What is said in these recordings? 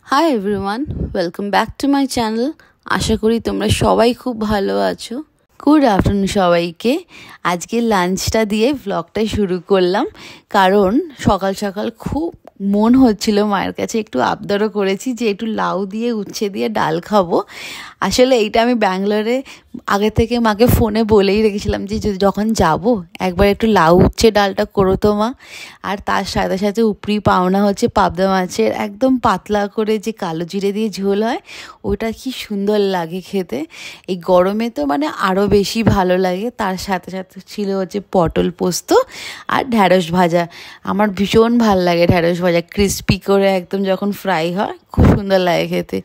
High everyone, welcome back to my channel. আশা করি তোমরা সবাই খুব ভালো আছো। গুড আফটারনুন সবাইকে। আজকে লাঞ্চটা দিয়ে ভ্লগটা শুরু করলাম, কারণ সকাল সকাল খুব মন হচ্ছিল মায়ের কাছে, একটু আবদারও করেছি যে একটু লাউ দিয়ে উচ্ছে দিয়ে ডাল খাবো। আসলে এইটা আমি ব্যাঙ্গালোরে আগে থেকে মাকে ফোনে বলেই রেখেছিলাম যে যখন যাব একবার একটু লাউ উচ্ছে ডালটা করো তো মা। আর তার সাথে সাথে উপরি পাওনা হচ্ছে পাবদা মাছের একদম পাতলা করে যে কালো জিরে দিয়ে ঝোল হয়, ওটা কি সুন্দর লাগে খেতে। এই গরমে তো মানে আরও বেশি ভালো লাগে। তার সাথে সাথে ছিল হচ্ছে পটল পোস্ত আর ঢ্যাঁড়স ভাজা। আমার ভীষণ ভাল লাগে ঢ্যাঁড়স ভাজা, ক্রিস্পি করে একদম যখন ফ্রাই হয় খুব সুন্দর লাগে খেতে।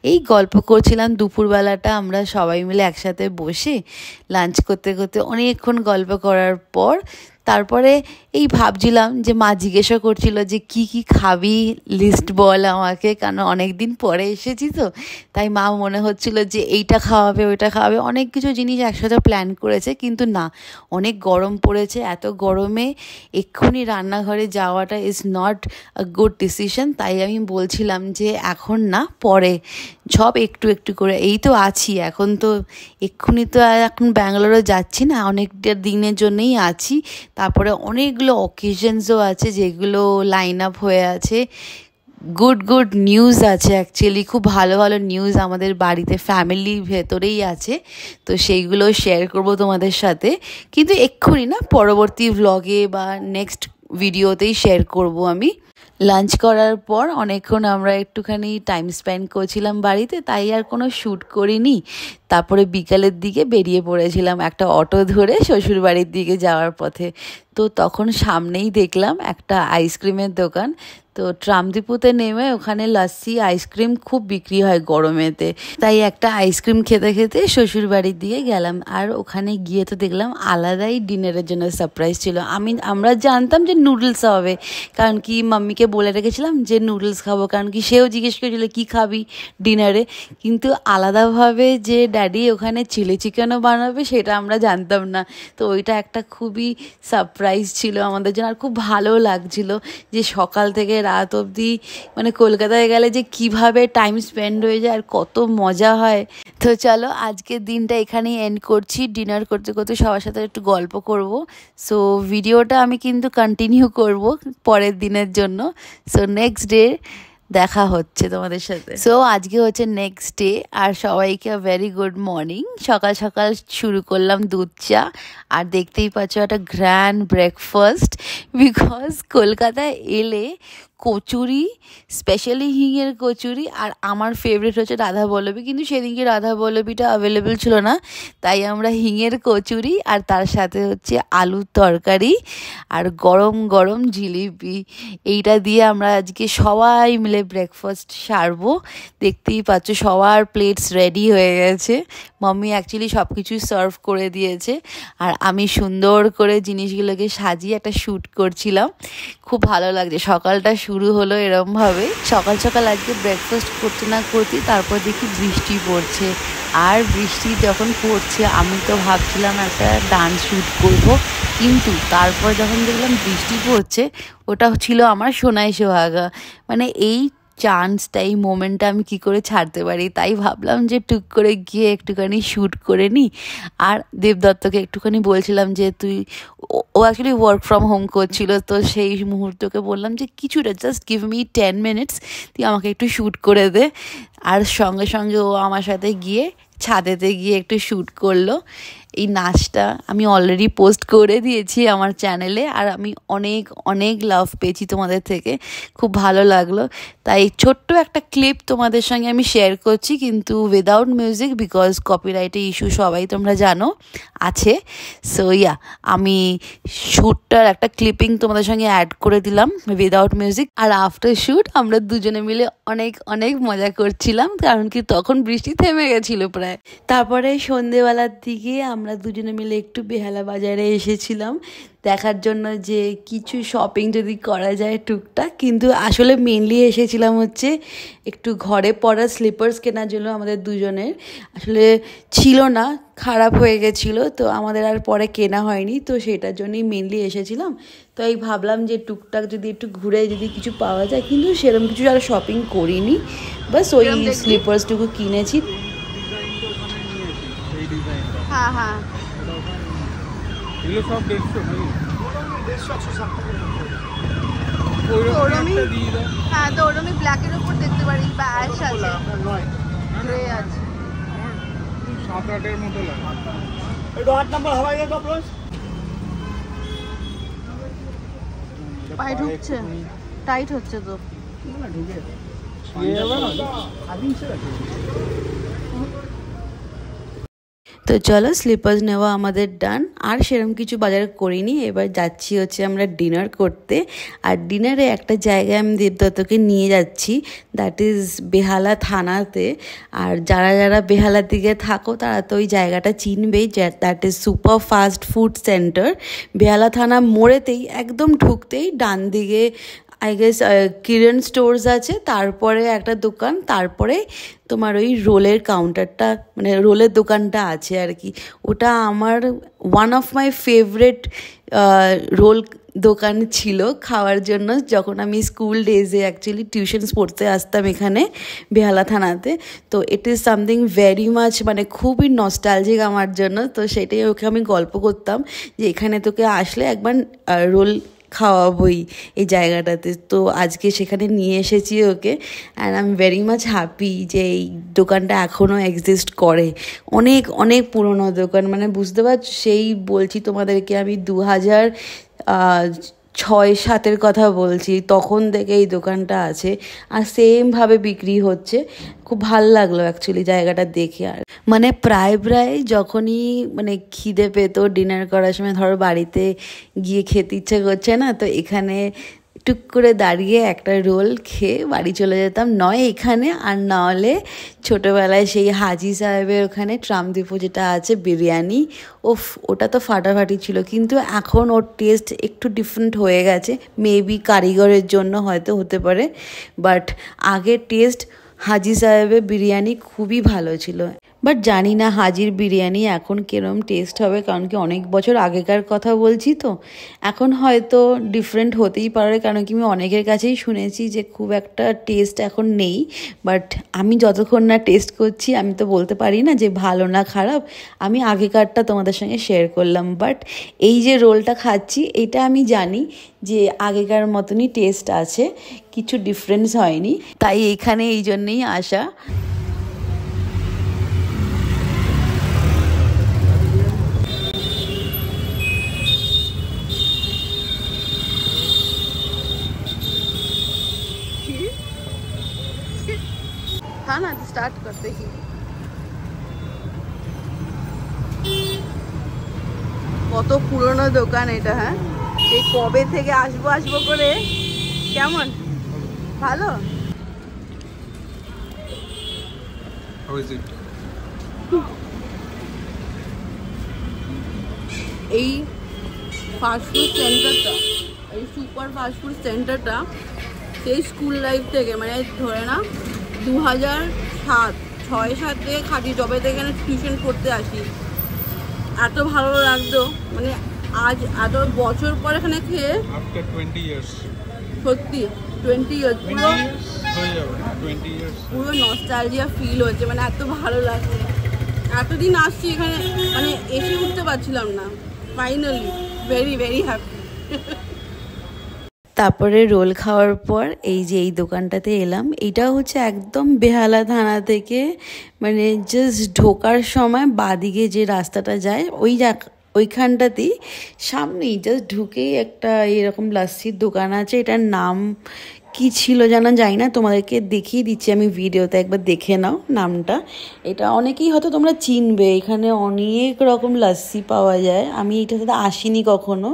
এই গল্প করছিলাম দুপুরবেলাটা আমরা সবাই মিলে একসাথে বসে লাঞ্চ করতে করতে অনেকক্ষণ গল্প করার পর তারপরে এই ভাবছিলাম যে মা জিজ্ঞাসা করছিল যে কি কি খাবি লিস্ট বল আমাকে, কারণ অনেক দিন পরে এসেছি তো, তাই মা মনে হচ্ছিল যে এইটা খাওয়াবে ওইটা খাওয়াবে, অনেক কিছু জিনিস একসাথে প্ল্যান করেছে। কিন্তু না, অনেক গরম পড়েছে, এত গরমে এক্ষুনি রান্নাঘরে যাওয়াটা is not a good decision. তাই আমি বলছিলাম যে এখন না, পরে সব একটু একটু করে, এই তো আছি এখন, তো এক্ষুনি তো এখন ব্যাঙ্গালোরে যাচ্ছি না, অনেকটা দিনের জন্যই আছি। তারপরে অনেকগুলো অকেশনসও আছে যেগুলো লাইন আপ হয়ে আছে। গুড গুড নিউজ আছে, অ্যাকচুয়ালি খুব ভালো ভালো নিউজ আমাদের বাড়িতে ফ্যামিলির ভেতরেই আছে, তো সেইগুলো শেয়ার করবো তোমাদের সাথে। কিন্তু এক্ষুনি না, পরবর্তী ভ্লগে বা নেক্সট ভিডিওতেই শেয়ার করব আমি। লাঞ্চ করার পর অনেকক্ষণ আমরা একটুখানি টাইম স্পেন্ড করছিলাম বাড়িতে, তাই আর কোনো শ্যুট করিনি। তারপরে বিকালের দিকে বেরিয়ে পড়েছিলাম একটা অটো ধরে শ্বশুরবাড়ির দিকে যাওয়ার পথে। তো তখন সামনেই দেখলাম একটা আইসক্রিমের দোকান। তো ট্রামদিপুতে নেমে ওখানে লাস্সি আইসক্রিম খুব বিক্রি হয় গরমেতে, তাই একটা আইসক্রিম খেতে খেতে শ্বশুরবাড়ির দিকে গেলাম। আর ওখানে গিয়ে তো দেখলাম আলাদাই ডিনারের জন্য সারপ্রাইজ ছিল। আমরা জানতাম যে নুডলস হবে, কারণ কি মাম্মিকে বলে রেখেছিলাম যে নুডলস খাবো, কারণ কি সেও জিজ্ঞেস করেছিল কী খাবি ডিনারে। কিন্তু আলাদাভাবে যে ড্যাডি ওখানে চিলি চিকেনও বানাবে সেটা আমরা জানতাম না। তো ওইটা একটা খুবই সারপ্রাইজ ছিল আমাদের জন্য। আর খুব ভালো লাগছিল যে সকাল থেকে রাত অবধি মানে কলকাতায় গেলে যে কিভাবে টাইম স্পেন্ড হয়ে যায় আর কত মজা হয়। তো চলো আজকের দিনটা এখানেই এন্ড করছি। ডিনার করতে করতে সবার সাথে একটু গল্প করব। সো ভিডিওটা আমি কিন্তু কন্টিনিউ করব পরের দিনের জন্য। সো নেক্সট ডে দেখা হচ্ছে তোমাদের সাথে। সো আজকে হচ্ছে নেক্সট ডে, আর সবাইকে ভেরি গুড মর্নিং। সকাল সকাল শুরু করলাম দুধ চা, আর দেখতেই পাচ্ছ একটা গ্র্যান্ড ব্রেকফাস্ট। বিকজ কলকাতায় এলে কচুরি, স্পেশালি হিঙের কচুরি, আর আমার ফেভারিট হচ্ছে রাধা বল্লভী, কিন্তু সেদিনকে রাধা বল্লভীটা অ্যাভেলেবেল ছিল না, তাই আমরা হিঙের কচুরি আর তার সাথে হচ্ছে আলুর তরকারি আর গরম গরম জিলিপি, এইটা দিয়ে আমরা আজকে সবাই মিলে ব্রেকফাস্ট সারবো। দেখতেই পাচ্ছ সবার প্লেটস রেডি হয়ে গেছে। মাম্মি অ্যাকচুয়ালি সব কিছু সার্ভ করে দিয়েছে, আর আমি সুন্দর করে জিনিসগুলোকে সাজিয়ে একটা শ্যুট করছিলাম। খুব ভালো লাগছে, সকালটা শুরু হলো এরমভাবে। সকাল সকাল আজকে ব্রেকফাস্ট করতে না করতেই তারপর দেখি বৃষ্টি পড়ছে। আর বৃষ্টি যখন পড়ছে আমি তো ভাবছিলাম একটা ডান্স শ্যুট করব, কিন্তু তারপর যখন দেখলাম বৃষ্টি পড়ছে, ওটা ছিল আমার সোনাই সোহাগা। মানে এই চান্সটা, এই মোমেন্টটা আমি কি করে ছাড়তে পারি, তাই ভাবলাম যে টুক করে গিয়ে একটুখানি শ্যুট করে নিই। আর দেবদত্তকে একটুখানি বলছিলাম যে ও অ্যাকচুয়ালি ওয়ার্ক ফ্রম হোম করছিল, তো সেই মুহূর্তকে বললাম যে কিছুটা জাস্ট গিভ মি 10 মিনিটস, তুই আমাকে একটু শ্যুট করে দে। আর সঙ্গে সঙ্গে ও আমার সাথে গিয়ে ছাদেতে গিয়ে একটু শ্যুট করলো। এই নাচটা আমি অলরেডি পোস্ট করে দিয়েছি আমার চ্যানেলে, আর আমি অনেক অনেক লাভ পেয়েছি তোমাদের থেকে, খুব ভালো লাগলো। তাই ছোট্ট একটা ক্লিপ তোমাদের সঙ্গে আমি শেয়ার করছি, কিন্তু উইদাউট মিউজিক, বিকজ কপিরাইটের ইস্যু সবাই তোমরা জানো আছে। সো ইয়া, আমি শ্যুটটার একটা ক্লিপিং তোমাদের সঙ্গে অ্যাড করে দিলাম উইদাউট মিউজিক। আর আফটার শ্যুট আমরা দুজনে মিলে অনেক অনেক মজা করছিলাম, কারণ কি তখন বৃষ্টি থেমে গেছিলো প্রায়। তারপরে সন্ধেবেলার দিকে আমরা আমরা দুজনে মিলে একটু বেহালা বাজারে এসেছিলাম দেখার জন্য যে কিছু শপিং যদি করা যায় টুকটাক, কিন্তু আসলে মেনলি এসেছিলাম হচ্ছে একটু ঘরে পরা স্লিপার্স কেনার জন্য। আমাদের দুজনের আসলে ছিল না, খারাপ হয়ে গেছিলো, তো আমাদের আর পরে কেনা হয়নি, তো সেটার জন্যই মেনলি এসেছিলাম। তো এই ভাবলাম যে টুকটাক যদি একটু ঘুরে যদি কিছু পাওয়া যায়, কিন্তু সেরকম কিছু আর শপিং করিনি, বাস ওই স্লিপার্সটুকু কিনেছি। হ্যাঁ হ্যাঁ এগুলো সব 150 হ্যাঁ, তো ওরমই ব্ল্যাকের উপর দেখতে পারি বা অ্যাশ আছে, গ্রে আছে, 7-8 মতো লাগে। এটা 8 নাম্বার হওয়া যায় তো প্লাস পায়ে ঢুকছে, টাইট হচ্ছে তো না ঢুকে ছিয়ে যাবে না আদিন সে আছে। তো চলো স্লিপার্স নেওয়া আমাদের ডান, আর সেরকম কিছু বাজার করিনি। এবার যাচ্ছি হচ্ছে আমরা ডিনার করতে, আর ডিনারে একটা জায়গায় আমি দেবদত্তকে নিয়ে যাচ্ছি, দ্যাট ইজ বেহালা থানাতে। আর যারা যারা বেহালার দিকে থাকো তারা তো ওই জায়গাটা চিনবেই, that is super fast food centre. Behala থানা মোড়েতেই একদম ঢুকতেই ডান দিকে আই গেস কিরণ স্টোর্স আছে, তারপরে একটা দোকান, তারপরে তোমার ওই রোলের কাউন্টারটা মানে রোলের দোকানটা আছে আর কি। ওটা আমার one of my favourite roll দোকান ছিল খাওয়ার জন্য, যখন আমি স্কুল ডেজে অ্যাকচুয়ালি টিউশনস পড়তে আসতাম এখানে বেহালা থানাতে। তো it is something very much মানে খুবই নস্টালজিক আমার জন্য। তো সেটাই ওকে আমি গল্প করতাম যে এখানে তোকে আসলে একবার রোল খাওয়াবই এই জায়গাটাতে। তো আজকে সেখানে নিয়ে এসেছি okay, and I am very much happy যে এই দোকানটা এখনও এক্সিস্ট করে। অনেক অনেক পুরনো দোকান, মানে বুঝতে পারছো, সেই বলছি তোমাদেরকে আমি 2006-07 কথা বলছি, তখন থেকে এই দোকানটা আছে আর সেমভাবে বিক্রি হচ্ছে। খুব ভাল লাগলো অ্যাকচুয়ালি জায়গাটা দেখে। আর মানে প্রায় যখনই মানে খিদে পেতো ডিনার করার সময়, ধরো বাড়িতে গিয়ে খেতে ইচ্ছে করছে না, তো এখানে টুক করে দাঁড়িয়ে একটা রোল খেয়ে বাড়ি চলে যেতাম, নয় এখানে আর না হলে ছোটোবেলায় সেই হাজি সাহেবের ওখানে ট্রামদ্বীপে যেটা আছে বিরিয়ানি, ওটা তো ফাটাফাটি ছিল। কিন্তু এখন ওর টেস্ট একটু ডিফারেন্ট হয়ে গেছে, মেবি কারিগরের জন্য হয়তো হতে পারে, বাট আগের টেস্ট হাজি সাহেবের বিরিয়ানি খুবই ভালো ছিল। বাট জানি না হাজির বিরিয়ানি এখন কিরম টেস্ট হবে, কারণ কি অনেক বছর আগেকার কথা বলছি, তো এখন হয়তো ডিফারেন্ট হতেই পারে, কারণ কি আমি অনেকের কাছেই শুনেছি যে খুব একটা টেস্ট এখন নেই। বাট আমি যতক্ষণ না টেস্ট করছি আমি তো বলতে পারি না যে ভালো না খারাপ। আমি আগেকারটা তোমাদের সঙ্গে শেয়ার করলাম, বাট এই যে রোলটা খাচ্ছি এটা আমি জানি যে আগেকার মতনই টেস্ট আছে, কিছু ডিফারেন্স হয়নি, তাই এখানে এই জন্যেই আসা। হ্যাঁ না স্টার্ট করতে কি কত পুরনো দোকান এটা। হ্যাঁ, এই কবে থেকে আসবো আসবো করে, কেমন ভালো। এই ফাস্টফুড সেন্টারটা, এই সুপার ফাস্টফুড সেন্টারটা সেই স্কুল লাইফ থেকে, মানে ধরে না 2007-06 থেকে খাটি, যবে থেকে এখানে টিউশন পড়তে আসি, এত ভালো লাগতো। মানে আজ এত বছর পর এখানে খেয়ে, আফটার 20 ইয়ার্স, সত্যি 20 ইয়ার্স পুরো হয়ে যাবে 20 ইয়ার্স, পুরো নস্টালজিয়া ফিল হচ্ছে, মানে এত ভালো লাগছে। এতদিন আসছি এখানে, মানে এসে উঠতে পারছিলাম না, ফাইনালি ভেরি ভেরি হ্যাপি। তারপরে রোল খাওয়ার পর এই যে এই দোকানটাতে এলাম, এটা হচ্ছে একদম বেহালা থানা থেকে মানে জাস্ট ঢোকার সময় বাঁদিকে যে রাস্তাটা যায় ওইখানটাতেই সামনেই জাস্ট ঢুকেই একটা এরকম লাস্সির দোকান আছে। এটার নাম কি ছিল জানা যায় না, তোমাদেরকে দেখিয়ে দিচ্ছি আমি ভিডিওতে, একবার দেখে নাও নামটা। এটা অনেকেই হয়তো তোমরা চিনবে, এখানে অনেক রকম লাস্সি পাওয়া যায়। আমি এটার সাথে আসিনি কখনো,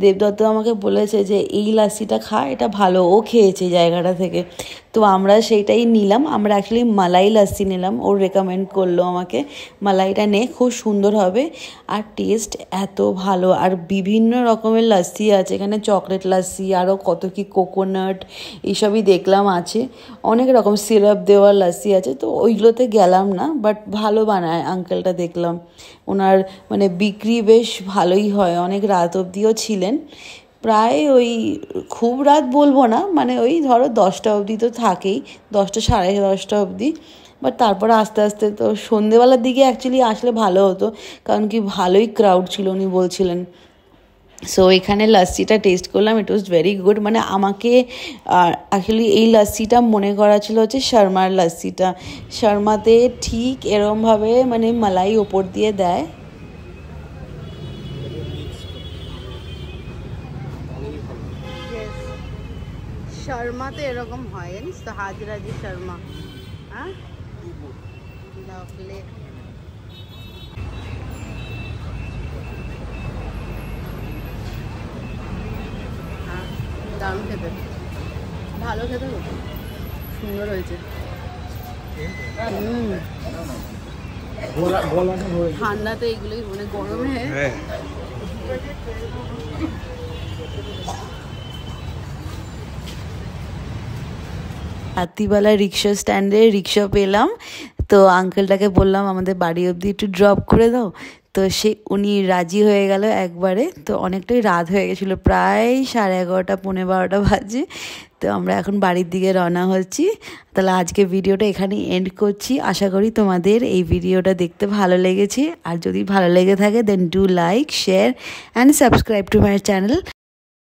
দেবদত্ত আমাকে বলেছে যে এই লাস্সিটা খা, এটা ভালো, ও খেয়েছে জায়গাটা থেকে। তো আমরা সেইটাই নিলাম। আমরা অ্যাকচুয়ালি মালাই লাস্সি নিলাম, ওর রেকমেন্ড করলো আমাকে মালাইটা নে, খুব সুন্দর হবে আর টেস্ট এত ভালো। আর বিভিন্ন রকমের লাস্সি আছে এখানে, চকলেট লাস্সি, আরও কত কি কোকোনাট এইসবই দেখলাম আছে, অনেক রকম সিরাপ দেওয়ার লাস্সি আছে। তো ওইগুলোতে গেলাম না, বাট ভালো বানায় আঙ্কেলটা, দেখলাম ওনার মানে বিক্রি বেশ ভালোই হয়, অনেক রাত অবধিও ছিলেন, প্রায় ওই খুব রাত বলবো না, মানে ওই ধরো 10টা অবধি তো থাকেই, 10টা সাড়ে 10টা অবধি। বাট তারপরে আস্তে আস্তে তো সন্ধেবেলার দিকে অ্যাকচুয়ালি আসলে ভালো হতো, কারণ কি ভালোই ক্রাউড ছিল উনি বলছিলেন। সো এখানে লাস্সিটা টেস্ট করলাম, ইট ওয়াজ ভেরি গুড। মানে আমাকে অ্যাকচুয়ালি এই লাস্সিটা মনে করা ছিল হচ্ছে শর্মার লাস্সিটা। শর্মাতে ঠিক এরমভাবে মানে মালাই ওপর দিয়ে দেয়। শর্মাতে এরকম হয় জানিস তো, হাজরাজি শর্মা। হ্যাঁ দারুণ খেতে, ভালো খেতে, সুন্দর হয়েছে। ঠান্ডাতে এগুলোই মানে গরমে রাত্রিবেলা রিক্সা স্ট্যান্ডে রিক্সা পেলাম, তো আঙ্কেলটাকে বললাম আমাদের বাড়ি অবধি একটু ড্রপ করে দাও, তো উনি রাজি হয়ে গেল একবারে। তো অনেকটাই রাত হয়ে গেছিলো, প্রায় 11:30 পৌনে 12টা বাজে। তো আমরা এখন বাড়ির দিকে রওনা হচ্ছি। তাহলে আজকে ভিডিওটা এখানেই এন্ড করছি। আশা করি তোমাদের এই ভিডিওটা দেখতে ভালো লেগেছে, আর যদি ভালো লেগে থাকে then do like, share and subscribe to my channel.